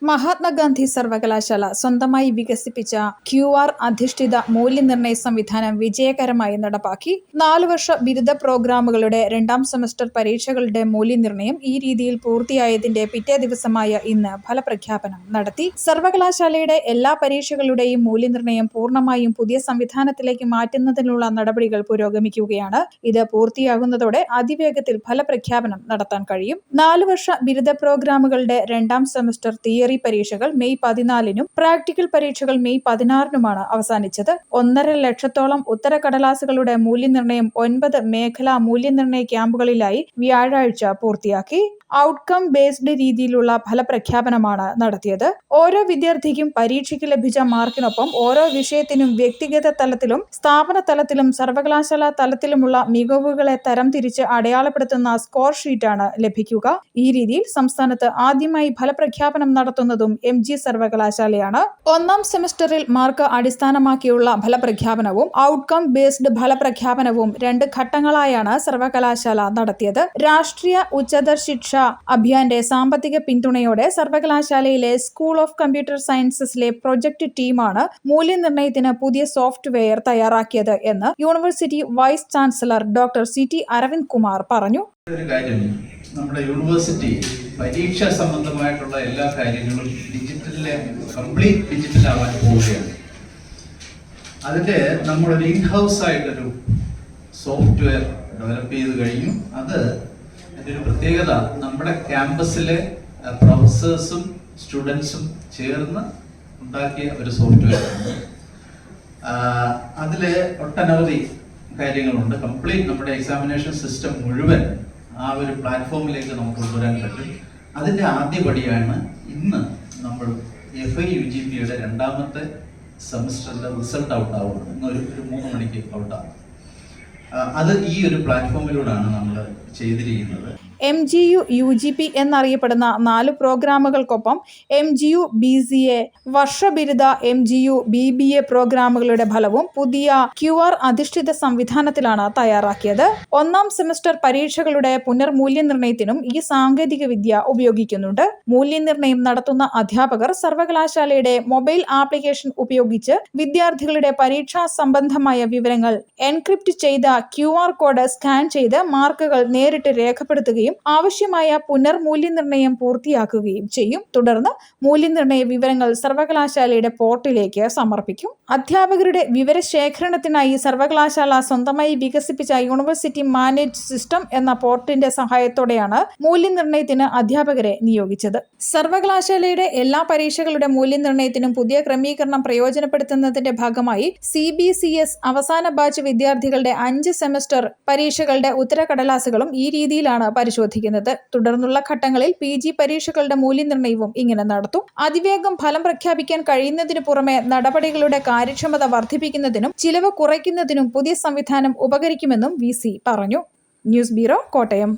മഹാത്മാഗാന്ധി സർവകലാശാല സ്വന്തമായി വികസിപ്പിച്ച QR അധിഷ്ഠിത മൂല്യനിർണ്ണയ സംവിധാനം വിജയകരമായി നടപ്പാക്കി. 4 വർഷ ബിരുദ പ്രോഗ്രാമുകളുടെ 2ാം സെമസ്റ്റർ പരീക്ഷകളുടെ മൂല്യനിർണ്ണയം ഈ രീതിയിൽ പൂർത്തിയായതിന്റെ പിറ്റേ ദിവസമായ ഇന്ന് ഫലപ്രഖ്യാപനം നടത്തി. സർവകലാശാലയുടെ എല്ലാ പരീക്ഷകളുടെയും മൂല്യനിർണ്ണയം പൂർണ്ണമായും പുതിയ സംവിധാനത്തിലേക്ക് മാറ്റുന്നതിനുള്ള നടപടികൾ പുരോഗമിക്കുകയാണ്. ഇത് പൂർത്തിയാകുന്നതോടെ അതിവേഗത്തിൽ ഫലപ്രഖ്യാപനം നടത്താൻ കഴിയും. 4 വർഷ ബിരുദ പ്രോഗ്രാമുകളുടെ 2ാം സെമസ്റ്റർ തിയറി പരീക്ഷകൾ മെയ് 14-നും പ്രാക്ടിക്കൽ പരീക്ഷകൾ മെയ് 16-നുമാണ് അവസാനിച്ചത്. 1.5 ലക്ഷത്തോളം ഉത്തരക്കടലാസുകളുടെ മൂല്യനിർണ്ണയം 9 മേഖലാ മൂല്യനിർണ്ണയ ക്യാമ്പുകളിലായി വ്യാഴാഴ്ച പൂർത്തിയാക്കി. ഔട്ട്കം ബേസ്ഡ് രീതിയിലുള്ള ഫലപ്രഖ്യാപനമാണ് നടത്തിയത്. ഓരോ വിദ്യാർത്ഥിക്കും പരീക്ഷയ്ക്ക് ലഭിച്ച മാർക്കിനൊപ്പം ഓരോ വിഷയത്തിനും വ്യക്തിഗത തലത്തിലും സ്ഥാപന തലത്തിലും സർവകലാശാല തലത്തിലുമുള്ള മികവുകളെ തരംതിരിച്ച് അടയാളപ്പെടുത്തുന്ന സ്കോർ ഷീറ്റാണ് ലഭിക്കുക. ഈ രീതിയിൽ സംസ്ഥാനത്ത് ആദ്യമായി ഫലപ്രഖ്യാപനം നടത്തുന്നതും MG സർവകലാശാലയാണ്. 1ാം സെമസ്റ്ററിൽ മാർക്ക് അടിസ്ഥാനമാക്കിയുള്ള ഫലപ്രഖ്യാപനവും ഔട്ട്കം ബേസ്ഡ് ഫലപ്രഖ്യാപനവും 2 ഘട്ടങ്ങളായാണ് സർവകലാശാല നടത്തിയത്. രാഷ്ട്രീയ ഉച്ചതർ ശിക്ഷ അഭിയാന്റെ സാമ്പത്തിക പിന്തുണയോടെ സർവകലാശാലയിലെ സ്കൂൾ ഓഫ് കമ്പ്യൂട്ടർ സയൻസസിലെ പ്രൊജക്ട് ടീമാണ് മൂല്യനിർണ്ണയത്തിന് പുതിയ സോഫ്റ്റ്വെയർ തയ്യാറാക്കിയത് എന്ന് university vice chancellor doctor CT Aravind Kumar പറഞ്ഞു. നമ്മുടെ യൂണിവേഴ്സിറ്റി പരീക്ഷ സംബന്ധമായിട്ടുള്ള എല്ലാ കാര്യങ്ങളും കംപ്ലീറ്റ് ഡിജിറ്റൽ ആവാൻ പോവുകയാണ്. അതിന്റെ നമ്മളൊരു ഇൻഹൗസ് ആയിട്ടൊരു സോഫ്റ്റ്വെയർ ഡെവലപ്പ് ചെയ്ത് കഴിഞ്ഞു. അതിന്റെ ഒരു പ്രത്യേകത നമ്മുടെ ക്യാമ്പസിലെ പ്രൊഫസേഴ്സും സ്റ്റുഡൻസും ചേർന്ന് ഉണ്ടാക്കിയ ഒരു സോഫ്റ്റ്വെയർ ആണ്. അതില് ഒട്ടനവധി കാര്യങ്ങളുണ്ട്. കംപ്ലീറ്റ് നമ്മുടെ എക്സാമിനേഷൻ സിസ്റ്റം മുഴുവൻ ആ ഒരു പ്ലാറ്റ്ഫോമിലേക്ക് നമുക്ക് കൊണ്ടുവരാൻ പറ്റും. അതിൻ്റെ ആദ്യപടിയാണ് ഇന്ന് നമ്മൾ FIUGPയുടെ 2ാമത്തെ സെമസ്റ്ററിൻ്റെ റിസൾട്ട് ഔട്ട് ആവുന്നത്. ഇന്ന് ഒരു 3 മണിക്ക് ഔട്ടാണ്. അത് ഈ ഒരു പ്ലാറ്റ്ഫോമിലൂടെയാണ് നമ്മൾ ചെയ്തിരിക്കുന്നത്. MGU UGP എന്നറിയപ്പെടുന്ന 4 പ്രോഗ്രാമുകൾക്കൊപ്പം MGU BCA വർഷബിരുദ MGU BBA പ്രോഗ്രാമുകളുടെ ഫലവും പുതിയ QR അധിഷ്ഠിത സംവിധാനത്തിലാണ് തയ്യാറാക്കിയത്. 1ാം സെമസ്റ്റർ പരീക്ഷകളുടെ പുനർമൂല്യനിർണ്ണയത്തിനും ഈ സാങ്കേതിക വിദ്യ ഉപയോഗിക്കുന്നുണ്ട്. മൂല്യനിർണ്ണയം നടത്തുന്ന അധ്യാപകർ സർവകലാശാലയുടെ മൊബൈൽ ആപ്ലിക്കേഷൻ ഉപയോഗിച്ച് വിദ്യാർത്ഥികളുടെ പരീക്ഷാ സംബന്ധമായ വിവരങ്ങൾ എൻക്രിപ്റ്റ് ചെയ്ത QR കോഡ് സ്കാൻ ചെയ്ത് മാർക്കുകൾ നേരിട്ട് രേഖപ്പെടുത്തുകയും ആവശ്യമായ പുനർമൂല്യനിർണ്ണയം പൂർത്തിയാക്കുകയും ചെയ്യും. തുടർന്ന് മൂല്യനിർണ്ണയ വിവരങ്ങൾ സർവകലാശാലയുടെ പോർട്ടിലേക്ക് സമർപ്പിക്കും. അധ്യാപകരുടെ വിവരശേഖരണത്തിനായി സർവകലാശാല സ്വന്തമായി വികസിപ്പിച്ച യൂണിവേഴ്സിറ്റി മാനേജ് സിസ്റ്റം എന്ന പോർട്ടിന്റെ സഹായത്തോടെയാണ് മൂല്യനിർണ്ണയത്തിന് അധ്യാപകരെ നിയോഗിച്ചത്. സർവകലാശാലയുടെ എല്ലാ പരീക്ഷകളുടെ മൂല്യനിർണ്ണയത്തിനും പുതിയ ക്രമീകരണം പ്രയോജനപ്പെടുത്തുന്നതിന്റെ ഭാഗമായി CBCS അവസാന ബാച്ച് വിദ്യാർത്ഥികളുടെ 5 സെമസ്റ്റർ പരീക്ഷകളുടെ ഉത്തരക്കടലാസുകളും ഈ രീതിയിലാണ് പരിശോധിക്കുന്നത്. തുടർന്നുള്ള ഘട്ടങ്ങളിൽ PG പരീക്ഷകളുടെ മൂല്യനിർണ്ണയവും ഇങ്ങനെ നടത്തും. അതിവേഗം ഫലം പ്രഖ്യാപിക്കാൻ കഴിയുന്നതിനു പുറമെ നടപടികളുടെ കാര്യക്ഷമത വർദ്ധിപ്പിക്കുന്നതിനും ചിലവ് കുറയ്ക്കുന്നതിനും പുതിയ സംവിധാനം ഉപകരിക്കുമെന്നും VC പറഞ്ഞു. News bureau, Kottayam.